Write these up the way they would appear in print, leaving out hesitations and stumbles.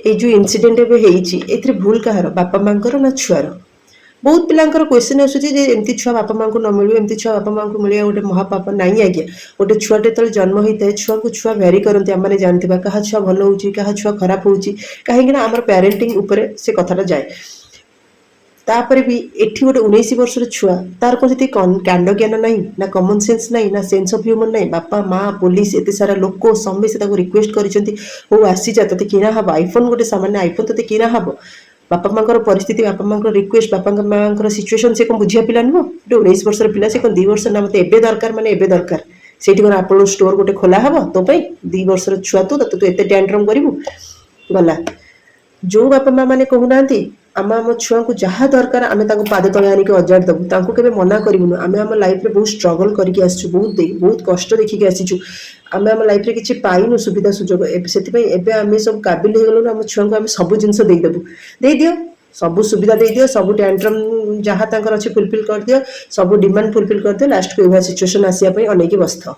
এই जो इनसीडेंट एबे हेइची एथरे भूल कहार बापा मांकर ना छुआर बहुत पिलांकर क्वेश्चन आसुची जे एमती छुआ बापा मां को न मिलू एमती छुआ बापा मां को मिलिया गोटे महापाप नहीं आज्ञा गोटे छुआटे तले जन्म होता है छुआ को छुआ भेरी करते आम जानते क्या छुआ भल हो क्या छुआ खराब हो कहीं आम पेरेन्टिंग उपरे से कथाटा जाए तापर भी एठी गोटे 19 वर्षर छुआ तार को जी कांड ज्ञान ना ना कमन सेन्स ना सेन्स ऑफ ह्यूमन ना बापा माँ पुलिस एत सारा लोक समस्ते रिक्वेस्ट कर आसी जा ते किना हम आईफोन गोटे सामान्य आईफोन ते किना हम बापा माँ परिस्थिति बापा माँ रिक्वेस्ट बापा माँ सिचुएशन से कौन बुझिया पिला नुह गोटे 19 वर्षर पिला से कौन 2 वर्ष ना मत एबे दरकार माने एबे दरकार से आप स्टोर गोटे खोला हम तो 2 वर्षर छुआ तू एत टैंट्रम करू गला जो बापा माँ मैंने कहूना आम आम छुआ को जहाँ दरकार आम पाद तले आनिक अजाड़ देवु के मना करूँ आम आम लाइफ में बहुत स्ट्रगल करके बहुत कष्ट देखिक आसीचु आम आम लाइफ में किसी पाइनु सुविधा सुजोग से आम सब काबिल हो गलु आम छुआ को आम सब जिनस देदेबू दे दियो सब सुविधा दे दियो सब टैंट्रम जहाँ अच्छे फुलफिल कर दियो सब डिमांड फुलफिल कर दियो लास्ट को यह सिचुएशन आसापी अनेक बसथ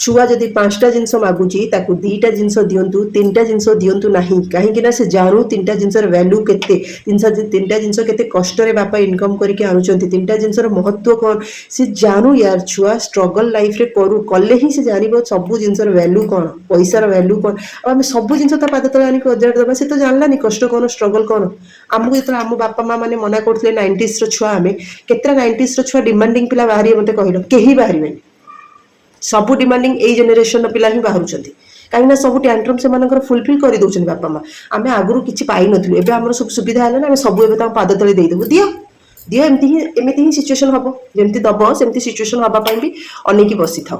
छुआ जदि 5टा जिनस मागुची ताकू 2टा जिनस दियंतु 3टा जिनस दियंतु नाही कहीं से जानू 3टा जिनसर वैल्यू केते 3टा जिनस केते कष्ट रे बापा इनकम करके आनुचंती 3टा जिनसर महत्व कौन से जानू यार छुआ स्ट्रगल लाइफ रे करू कले ही से जानिबो सब जिनसर वैल्यू कौन पैसार वैल्यू कौन आम सब जिनस ता पाद तले आनिक अजाड़ देबा से तो जानलानी कष्ट कौन स्ट्रगल कौन आमको जो आम बापा माँ मैंने मना करते 90s छुआ आम केतरा 90s छुआ डिमांडिंग पिला बाहरी मत कहल कहीं बाहर सबू डिमांडिंग ए जेनेरेशन पिला ही बाहर कहीं सब टैंट्रम से फुलफिल कर दौरान बापा माँ आम आगुरी किसी पाई नथिलु एबे हमर सब सुविधा है ना सब पाद तले देदेबू दियो दियो एमती ही सिचुएशन हम जमी दब सेमती सिचुएशन हाँपी भी अनेक बसी था।